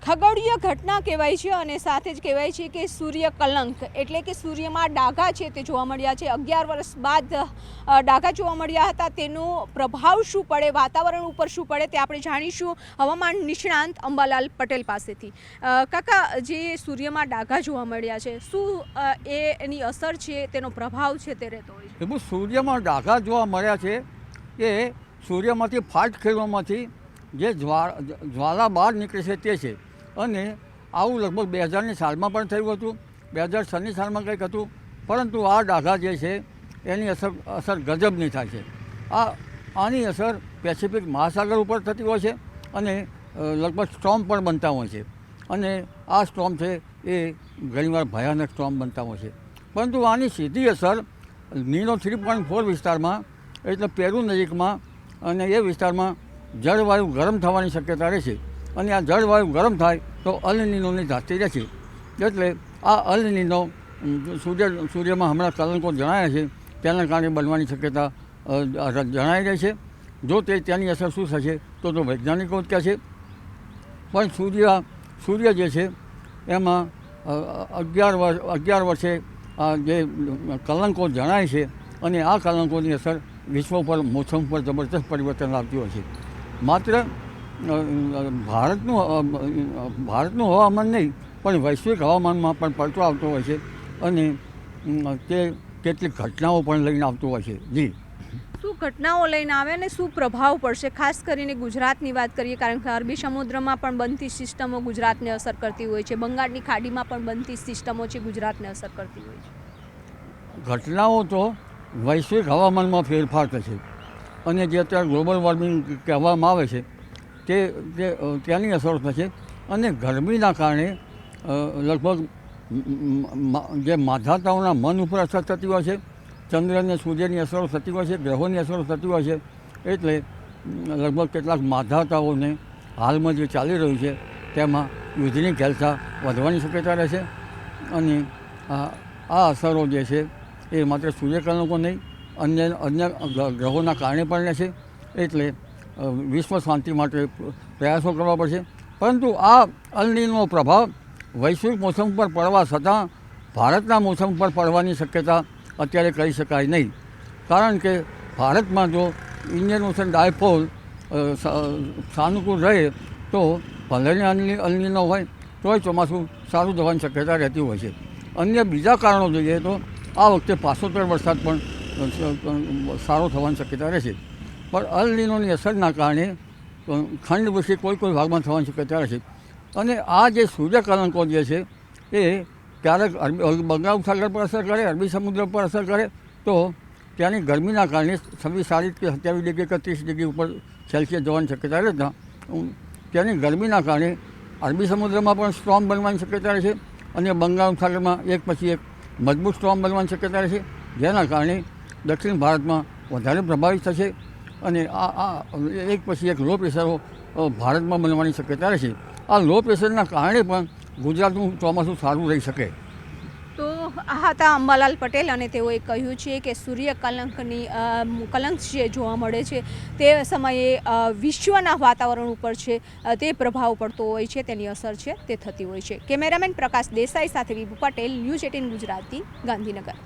ખગોળીય ઘટના કહેવાય છે અને સાથે જ કહેવાય છે કે સૂર્ય કલંક એટલે કે સૂર્યમાં ડાઘા છે તે જોવા મળ્યા છે। 11 વર્ષ બાદ ડાઘા જોવા મળ્યા હતા। તેનો પ્રભાવ શું પડે, વાતાવરણ ઉપર શું પડે તે આપણે જાણીશું હવામાન નિષ્ણાંત અંબાલાલ પટેલ પાસેથી। કાકા, જે સૂર્યમાં ડાઘા જોવા મળ્યા છે, શું એની અસર છે, તેનો પ્રભાવ છે તે રહેતો હોય છે? સૂર્યમાં ડાઘા જોવા મળ્યા છે એ સૂર્યમાંથી ફાટ ખેડવામાંથી જે જ્વાલા બહાર નીકળે છે તે છે। અને આવું લગભગ 2000ની સાલમાં પણ થયું હતું, 2006ની સાલમાં કંઈક હતું, પરંતુ આ ડાઘા જે છે એની અસર ગજબની થાય છે। આની અસર પેસિફિક મહાસાગર ઉપર થતી હોય છે અને લગભગ સ્ટોર્મ પણ બનતા હોય છે। અને આ સ્ટોર્મ છે એ ઘણીવાર ભયાનક સ્ટોર્મ બનતા હોય છે। પરંતુ આની સીધી અસર નીનો 3.4 વિસ્તારમાં એટલે પેરુ નજીકમાં અને એ વિસ્તારમાં જળવાયુ ગરમ થવાની શક્યતા રહે છે। અને આ જળવાયુ ગરમ થાય તો અલ નીનોની ધાસ્તી રહે છે। એટલે આ અલ નીનો સૂર્યમાં હમણાં કલંકો જણાયા છે તેના કારણે બનવાની શક્યતા જણાઈ રહી છે। જો તેની અસર શું થશે તો વૈજ્ઞાનિકો જ કહે છે। પણ સૂર્ય જે છે એમાં 11 વર્ષે જે કલંકો જણાય છે અને આ કલંકોની અસર વિશ્વ પર મોસમ પર જબરદસ્ત પરિવર્તન લાવતી હોય છે। માત્ર ભારતનું હવામાન નહીં પણ વૈશ્વિક હવામાનમાં પણ પડતો આવતો હોય છે અને તે કેટલીક ઘટનાઓ પણ લઈને આવતો હોય છે। જી, શું ઘટનાઓ લઈને આવે અને શું પ્રભાવ પડશે? ખાસ કરીને ગુજરાતની વાત કરીએ, કારણ કે અરબી સમુદ્રમાં પણ બનતી સિસ્ટમો ગુજરાતને અસર કરતી હોય છે, બંગાળની ખાડીમાં પણ બનતી સિસ્ટમો છે ગુજરાતને અસર કરતી હોય છે। ઘટનાઓ તો વૈશ્વિક હવામાનમાં ફેરફાર થશે અને જે અત્યારે ગ્લોબલ વોર્મિંગ કહેવામાં આવે છે તેની અસર થશે। અને ગરમીના કારણે લગભગ જે માધાતાઓના મન ઉપર અસર થતી હોય છે, ચંદ્ર અને સૂર્યની અસરો થતી હોય છે, ગ્રહોની અસરો થતી હોય છે। એટલે લગભગ કેટલાક માધાતાઓને હાલમાં જે ચાલી રહ્યું છે તેમાં યુદ્ધની ઘેલછા વધવાની શક્યતા રહે છે। અને આ અસરો જે છે એ માત્ર સૂર્યકલંકો નહીં અન્ય ગ્રહોના કારણે પણ રહેશે। એટલે વિશ્વ શાંતિ માટે પ્રયાસો કરવા પડશે। પરંતુ આ અલ નીનો પ્રભાવ વૈશ્વિક મોસમ પર પડવા છતાં ભારતના મોસમ પર પડવાની શક્યતા અત્યારે કહી શકાય નહીં। કારણ કે ભારતમાં જો ઇન્ડિયન ઓશન ડાયપોલ સાનુકૂળ રહે તો ભલે અલ નીનો હોય તોય ચોમાસું સારું થવાની શક્યતા રહેતી હોય છે। અન્ય બીજા કારણો જોઈએ તો આ વખતે 75 વરસાદ પણ સારો થવાની શક્યતા રહેશે। પણ અલ નીનોની અસરના કારણે ખંડ વચ્ચે કોઈ ભાગમાં થવાની શક્યતા રહેશે। અને આ જે સૂર્યકલંકો જે છે એ ક્યારેક બંગાળ સાગર પર અસર કરે, અરબી સમુદ્ર પર અસર કરે તો ત્યાંની ગરમીના કારણે 26 કે 27 ડિગ્રી કે 30 ડિગ્રી ઉપર સેલ્સિયસ જવાની શક્યતા રહેતા ત્યાંની ગરમીના કારણે અરબી સમુદ્રમાં પણ સ્ટ્રોમ બનવાની શક્યતા રહેશે અને બંગાળ સાગરમાં એક પછી એક મજબૂત સ્ટ્રોમ બનવાની શક્યતા રહેશે, જેના કારણે દક્ષિણ ભારતમાં વધારે પ્રભાવિત થશે અને આ એક પછી એક લો પ્રેશરો ભારતમાં બનવાની શક્યતા રહેશે। આ લો પ્રેશરના કારણે પણ ગુજરાતનું ચોમાસું સારું રહી શકે। તો આ હતા અંબાલાલ પટેલ અને તેઓએ કહ્યું છે કે સૂર્ય કલંક જે જોવા મળે છે તે સમયે વિશ્વના વાતાવરણ ઉપર છે તે પ્રભાવ પડતો હોય છે, તેની અસર છે તે થતી હોય છે। કેમેરામેન પ્રકાશ દેસાઈ સાથે વિભુ પટેલ, ન્યૂઝ 18 ગુજરાતી, ગાંધીનગર।